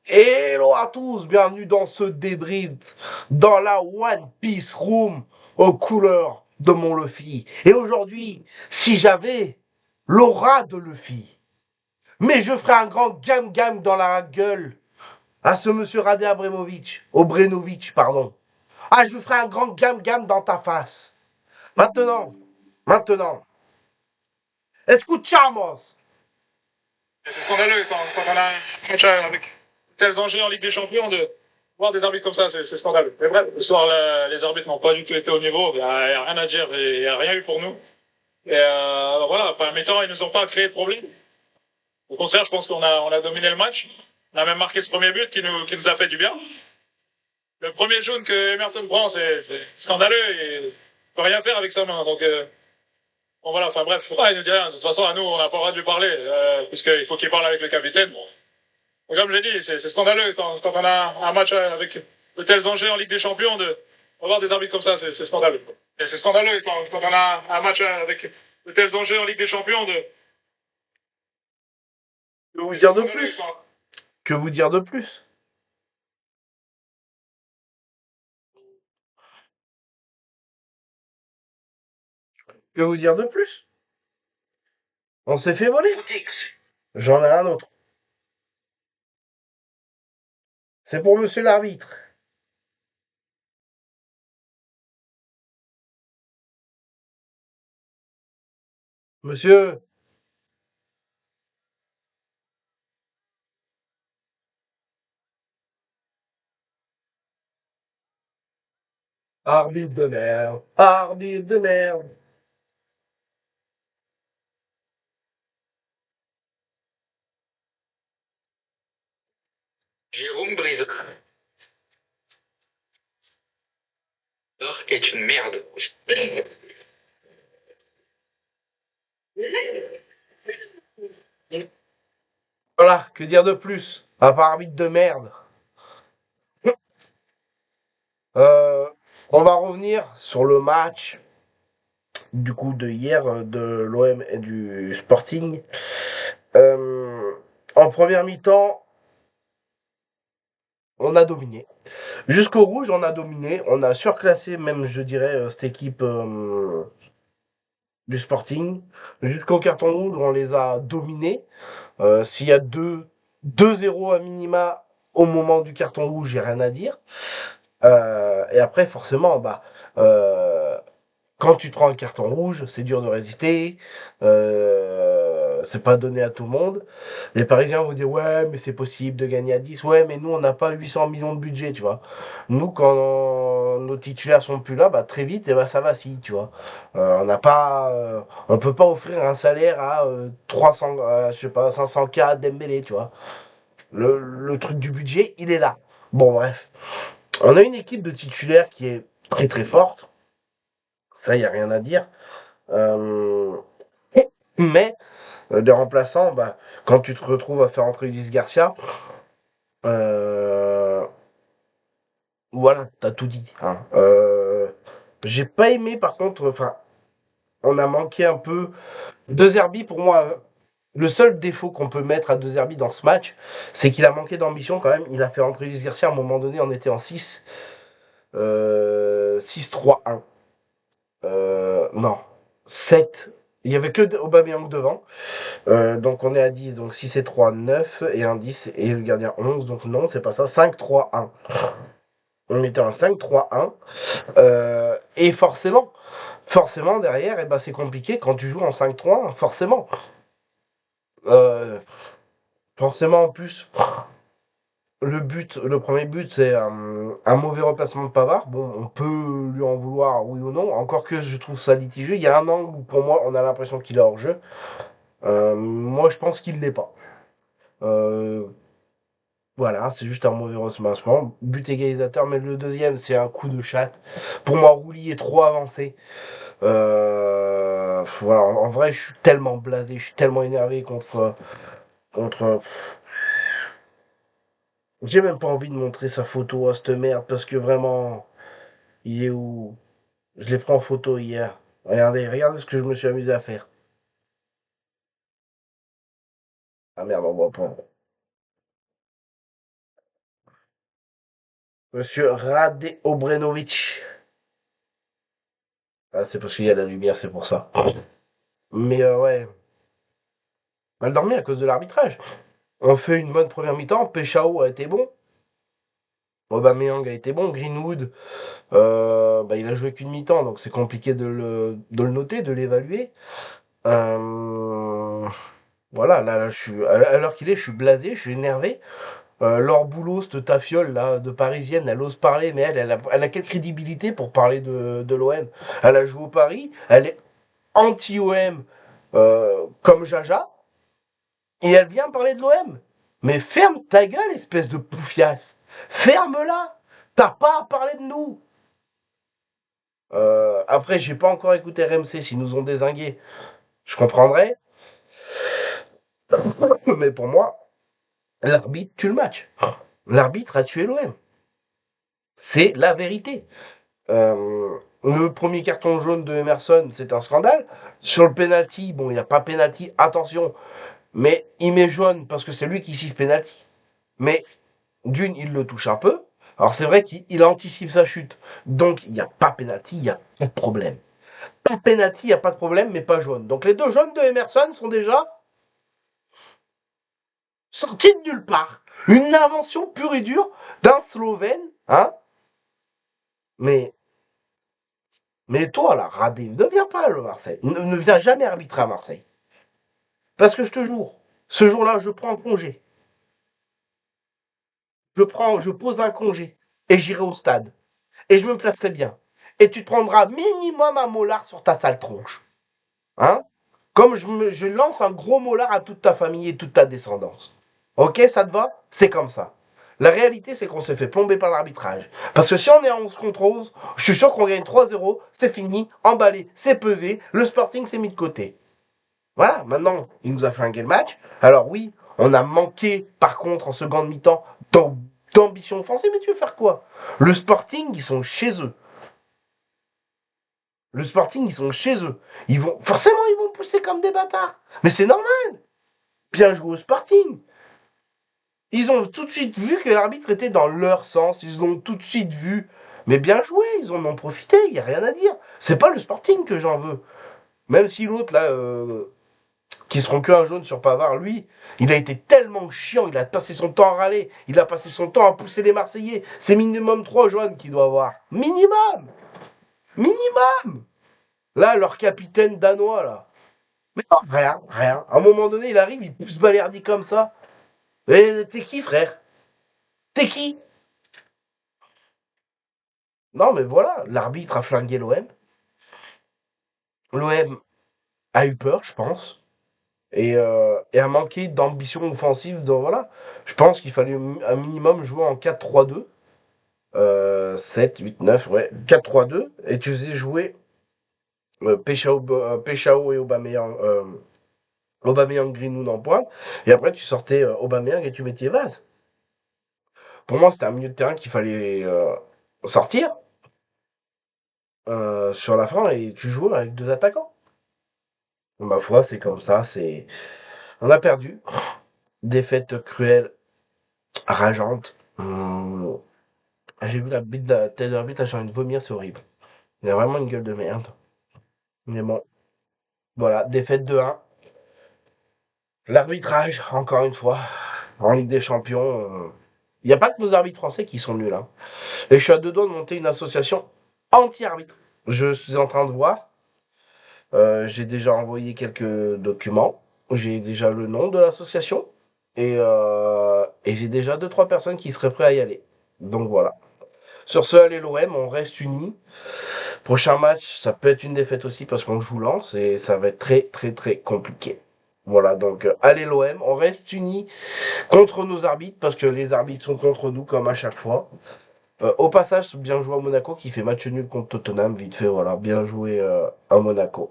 Hello à tous, bienvenue dans ce débrief, dans la One Piece Room aux couleurs de mon Luffy. Et aujourd'hui, si j'avais l'aura de Luffy, mais je ferais un grand gam-gam dans la gueule à ce monsieur Rade Obrenovic, pardon. Ah, je lui ferai un grand gam-gam dans ta face. Maintenant, escuchamos. C'est scandaleux quand on a un match avec tels enjeux en Ligue des Champions de voir des arbitres comme ça, c'est scandaleux. Mais bref, ce soir, les arbitres n'ont pas du tout été au niveau, il n'y a rien à dire, il n'y a rien eu pour nous. Et voilà, par mi-temps, ils nous ont pas créé de problème. Au contraire, je pense qu'on a dominé le match. On a même marqué ce premier but qui nous a fait du bien. Le premier jaune que Emerson prend, c'est scandaleux et il peut rien faire avec sa main. Donc, bon voilà, enfin bref, il nous dit rien. De toute façon, à nous, on n'a pas le droit de lui parler, puisqu'il faut qu'il parle avec le capitaine. Bon. Comme je l'ai dit, c'est scandaleux quand on a un match avec de tels enjeux en Ligue des Champions de avoir des arbitres comme ça, c'est scandaleux. Et c'est scandaleux quand on a un match avec de tels enjeux en Ligue des Champions de. Que vous dire de plus Que vous dire de plus Que vous dire de plus On s'est fait voler. J'en ai un autre. C'est pour monsieur l'arbitre. Monsieur, arbitre de merde, arbitre de merde. Jérôme Brizard est une merde. Voilà, que dire de plus à part arbitre de merde. Euh, on va revenir sur le match du coup de hier de l'OM et du Sporting. Euh, en première mi-temps, on a dominé. Jusqu'au rouge, on a dominé. On a surclassé même, je dirais, cette équipe du Sporting. Jusqu'au carton rouge, on les a dominés. S'il y a 2-0 à minima au moment du carton rouge, j'ai rien à dire. Et après, forcément, euh, quand tu te prends un carton rouge, c'est dur de résister. C'est pas donné à tout le monde. Les Parisiens vont dire ouais, mais c'est possible de gagner à 10. Ouais, mais nous, on n'a pas 800 millions de budget, tu vois. Nous, quand nos titulaires sont plus là, bah, très vite, et bah, ça vacille, tu vois. On n'a pas, on peut pas offrir un salaire à 300, je sais pas, 500K à Dembélé, tu vois. Le truc du budget, il est là. Bon, bref. On a une équipe de titulaires qui est très très forte. Ça, il n'y a rien à dire. Euh, mais des remplaçants, bah, quand tu te retrouves à faire entrer Ulysse Garcia, euh, voilà, t'as tout dit. Hein. J'ai pas aimé, par contre, enfin, on a manqué un peu. De Zerbi, pour moi, le seul défaut qu'on peut mettre à De Zerbi dans ce match, c'est qu'il a manqué d'ambition quand même. Il a fait entrer Ulysse Garcia à un moment donné, on était en 6. 6-3-1. Non, 7. Il n'y avait que Aubameyang devant. Donc on est à 10, donc 6 et 3, 9, et un 10, et le gardien 11, donc non, c'est pas ça, 5-3-1. On était en 5-3-1, et forcément derrière, et ben, c'est compliqué quand tu joues en 5-3-1, forcément. Euh, forcément en plus, le premier but, c'est un mauvais remplacement de Pavard. Bon, on peut lui en vouloir, oui ou non, encore que je trouve ça litigieux. Il y a un angle où pour moi, on a l'impression qu'il est hors jeu. Moi, je pense qu'il l'est pas. Euh, Voilà, c'est juste un mauvais remassement. But égalisateur, mais le deuxième, c'est un coup de chatte. Pour moi, Roulier est trop avancé. Voilà, en vrai, je suis tellement blasé, je suis tellement énervé contre. J'ai même pas envie de montrer sa photo à cette merde parce que vraiment, il est où? Je l'ai pris en photo hier. Regardez ce que je me suis amusé à faire. Ah merde, on voit pas. Monsieur Rade Obrenovic. Ah, c'est parce qu'il y a la lumière, c'est pour ça. Mais ouais, mal dormi à cause de l'arbitrage. On fait une bonne première mi-temps, Peshao a été bon, Aubameyang a été bon, Greenwood, bah, il a joué qu'une mi-temps, donc c'est compliqué de le noter, de l'évaluer. Euh, voilà, là, je suis, à l'heure qu'il est, je suis blasé, je suis énervé. Laure Boulot, cette tafiole là, de parisienne, elle ose parler, mais elle a quelle crédibilité pour parler de l'OM? Elle a joué au Paris, elle est anti-OM comme Jaja, et elle vient parler de l'OM. Mais ferme ta gueule, espèce de poufiasse. Ferme-la. T'as pas à parler de nous. Après, j'ai pas encore écouté RMC s'ils nous ont dézingués. Je comprendrais. Mais pour moi, l'arbitre tue le match. L'arbitre a tué l'OM. C'est la vérité. Le premier carton jaune de Emerson, c'est un scandale. Sur le penalty, bon, il n'y a pas penalty, attention. Mais il met jaune parce que c'est lui qui siffle penalty. Mais d'une, il le touche un peu. Alors c'est vrai qu'il anticipe sa chute. Donc il n'y a pas penalty, il n'y a pas de problème. Pas penalty, il n'y a pas de problème, mais pas jaune. Donc les deux jaunes de Emerson sont déjà sortis de nulle part. Une invention pure et dure d'un Slovène, hein. Mais, mais toi là, Radé, ne viens pas à Marseille. Ne viens jamais arbitrer à Marseille. Parce que je te jure, ce jour-là, je prends un congé. Je pose un congé et j'irai au stade. Et je me placerai bien. Et tu te prendras minimum un molar sur ta sale tronche. Hein? Comme je lance un gros molar à toute ta famille et toute ta descendance. Ok, ça te va? C'est comme ça. La réalité, c'est qu'on s'est fait plomber par l'arbitrage. Parce que si on est en 11 contre 11, je suis sûr qu'on gagne 3-0, c'est fini, emballé, c'est pesé, le Sporting s'est mis de côté. Voilà, maintenant, il nous a fait un le match. Alors oui, on a manqué, par contre, en seconde mi-temps, d'ambition offensive, mais tu veux faire quoi? Le Sporting, ils sont chez eux. Le Sporting, ils sont chez eux. Forcément, ils vont pousser comme des bâtards. Mais c'est normal. Bien joué au Sporting. Ils ont tout de suite vu que l'arbitre était dans leur sens. Ils ont tout de suite vu. Mais bien joué, ils en ont profité. Il n'y a rien à dire. C'est pas le Sporting que j'en veux. Même si l'autre, là, qui seront que un jaune sur Pavard, lui, il a été tellement chiant. Il a passé son temps à râler. Il a passé son temps à pousser les Marseillais. C'est minimum 3 jaunes qu'il doit avoir. Minimum. Minimum. Là, leur capitaine danois, là. Mais non, rien, rien. À un moment donné, il arrive, il pousse Balerdi comme ça. Et t'es qui, frère? T'es qui? Non, mais voilà, l'arbitre a flingué l'OM. L'OM a eu peur, je pense. Et a manqué d'ambition offensive. Voilà. Je pense qu'il fallait un minimum jouer en 4-3-2. 7, 8, 9, ouais. 4-3-2. Et tu faisais jouer Peshao et Aubameyang, Aubameyang Greenwood en pointe. Et après, tu sortais Aubameyang et tu mettais Vaz. Pour moi, c'était un milieu de terrain qu'il fallait sortir sur la fin et tu joues avec deux attaquants. Ma foi, c'est comme ça. On a perdu. Défaite cruelle, rageante. J'ai vu la bite de la tête de l'arbitre, là, j'ai envie de vomir, c'est horrible. Il a vraiment une gueule de merde. Mais bon, voilà, défaite 2-1. L'arbitrage, encore une fois, en Ligue des Champions. Il n'y a pas que nos arbitres français qui sont nuls. Hein. Et je suis à deux doigts de monter une association anti-arbitre. Je suis en train de voir. J'ai déjà envoyé quelques documents. J'ai déjà le nom de l'association. Et j'ai déjà deux trois personnes qui seraient prêtes à y aller. Donc voilà. Sur ce, allez l'OM, on reste unis. Prochain match, ça peut être une défaite aussi parce qu'on joue Lens et ça va être très très très compliqué. Voilà, donc allez l'OM, on reste unis contre nos arbitres parce que les arbitres sont contre nous comme à chaque fois. Au passage, bien joué à Monaco qui fait match nul contre Tottenham, vite fait, voilà, bien joué à Monaco.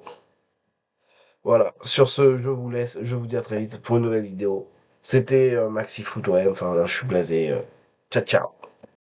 Voilà, sur ce, je vous laisse, je vous dis à très vite pour une nouvelle vidéo. C'était Maxi Foot, ouais, enfin, là, je suis blasé. Ciao, ciao.